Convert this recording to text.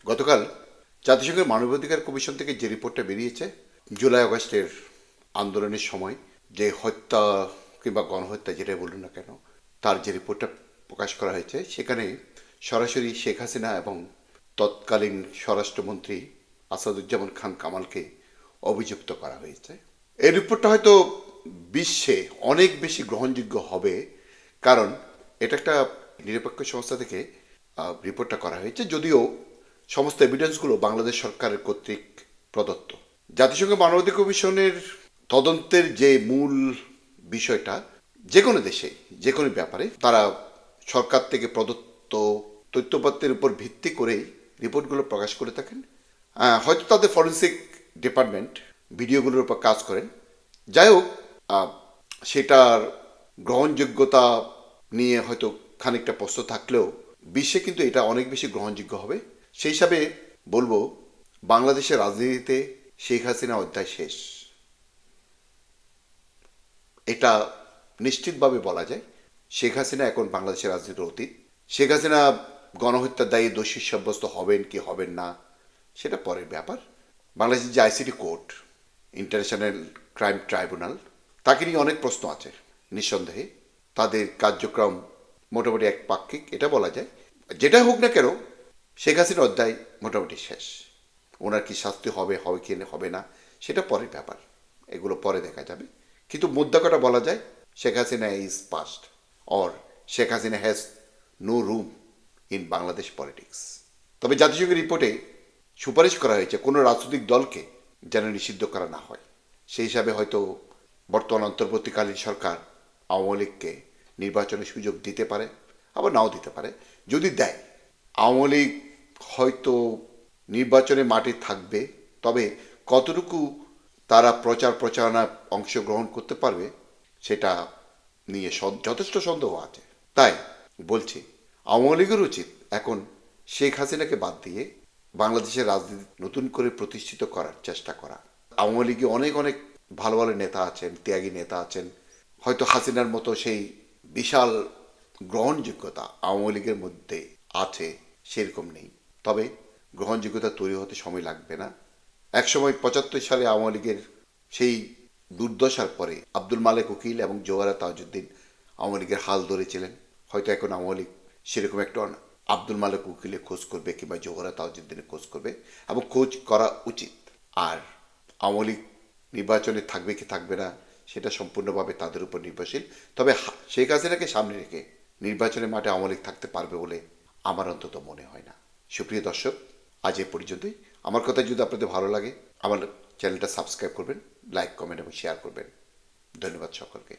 গতকাল জাতিসংঘের মানবাধিকার কমিশন থেকে যে রিপোর্টটা বেরিয়েছে, জুলাই আগস্টের আন্দোলনের সময় যে হত্যা কিংবা গণহত্যা যেটাই বলুন না কেন, তার যে রিপোর্টটা প্রকাশ করা হয়েছে, সেখানে সরাসরি শেখ হাসিনা এবং তৎকালীন স্বরাষ্ট্রমন্ত্রী আসাদুজ্জামান খান কামালকে অভিযুক্ত করা হয়েছে। এই রিপোর্টটা হয়তো বিশ্বে অনেক বেশি গ্রহণযোগ্য হবে, কারণ এটা একটা নিরপেক্ষ সংস্থা থেকে রিপোর্টটা করা হয়েছে, যদিও সমস্ত এভিডেন্সগুলো বাংলাদেশ সরকারের কর্তৃক প্রদত্ত। জাতিসংঘ মানবাধিকার কমিশনের তদন্তের যে মূল বিষয়টা, যে কোনো দেশে যে কোনো ব্যাপারে তারা সরকার থেকে প্রদত্ত তথ্যপত্রের উপর ভিত্তি করেই রিপোর্টগুলো প্রকাশ করে থাকেন। হয়তো তাদের ফরেন্সিক ডিপার্টমেন্ট ভিডিওগুলোর উপর কাজ করেন। যাই হোক, সেটার গ্রহণযোগ্যতা নিয়ে হয়তো খানিকটা প্রশ্ন থাকলেও বিশ্বে কিন্তু এটা অনেক বেশি গ্রহণযোগ্য হবে। সেই হিসাবে বলবো, বাংলাদেশের রাজনীতিতে শেখ হাসিনা অধ্যায় শেষ, এটা নিশ্চিতভাবে বলা যায়। শেখ হাসিনা এখন বাংলাদেশের রাজনীতির অতীত। শেখ হাসিনা গণহত্যার দায়ে দোষী সাব্যস্ত হবেন কি হবেন না, সেটা পরের ব্যাপার। বাংলাদেশের যে ICT court, international crime tribunal, তাকে নিয়ে অনেক প্রশ্ন আছে। নিঃসন্দেহে তাদের কার্যক্রম মোটামুটি একপাক্ষিক, এটা বলা যায়। যেটা হোক না কেন, শেখ হাসিনার অধ্যায় মোটামুটি শেষ। ওনার কি শাস্তি হবে কি হবে না, সেটা পরের ব্যাপার, এগুলো পরে দেখা যাবে। কিন্তু মুদ্রা কথা বলা যায়, Sheikh Hasina is past, or Sheikh Hasina has no room in Bangladesh politics. তবে জাতিসংঘের রিপোর্টে সুপারিশ করা হয়েছে কোনো রাজনৈতিক দলকে যেন নিষিদ্ধ করা না হয়। সেই হিসাবে হয়তো বর্তমান অন্তর্বর্তীকালীন সরকার আওয়ামী লীগকে নির্বাচনের সুযোগ দিতে পারে, আবার নাও দিতে পারে। যদি দেয়, আওয়ামী লীগ হয়তো নির্বাচনে মাঠে থাকবে, তবে কতটুকু তারা প্রচারণায় অংশগ্রহণ করতে পারবে সেটা নিয়ে যথেষ্ট সন্দেহ আছে। তাই বলছি, আওয়ামী লীগের উচিত এখন শেখ হাসিনাকে বাদ দিয়ে বাংলাদেশের রাজনীতি নতুন করে প্রতিষ্ঠিত করার চেষ্টা করা। আওয়ামী লীগে অনেক অনেক ভালো ভালো নেতা আছেন, ত্যাগী নেতা আছেন। হয়তো হাসিনার মতো সেই বিশাল গ্রহণযোগ্যতা আওয়ামী লীগের মধ্যে আছে সেরকম নেই, তবে গ্রহণযোগ্যতা তৈরি হতে সময় লাগবে না। একসময় ৭৫ সালে আওয়ামী লীগের সেই দুর্দশার পরে আব্দুল মালেক উকিল এবং জোহরা তাজউদ্দিন আওয়ামী লীগের হাল ধরেছিলেন। হয়তো এখন আওয়ামী লীগ সেরকম একটা আব্দুল মালেক উকিলের খোঁজ করবে কিংবা জোহরা তাজউদ্দিনের খোঁজ করবে, এবং খোঁজ করা উচিত। আর আওয়ামী লীগ নির্বাচনে থাকবে কি থাকবে না, সেটা সম্পূর্ণভাবে তাদের উপর নির্ভরশীল। তবে শেখ হাসিনাকে সামনে রেখে নির্বাচনের মাঠে আওয়ামী লীগ থাকতে পারবে বলে আমার অন্তত মনে হয় না। সুপ্রিয় দর্শক, আজ এ পর্যন্তই। আমার কথা যদি আপনাদের ভালো লাগে, আমার চ্যানেলটা সাবস্ক্রাইব করবেন, লাইক, কমেন্ট এবং শেয়ার করবেন। ধন্যবাদ সকলকে।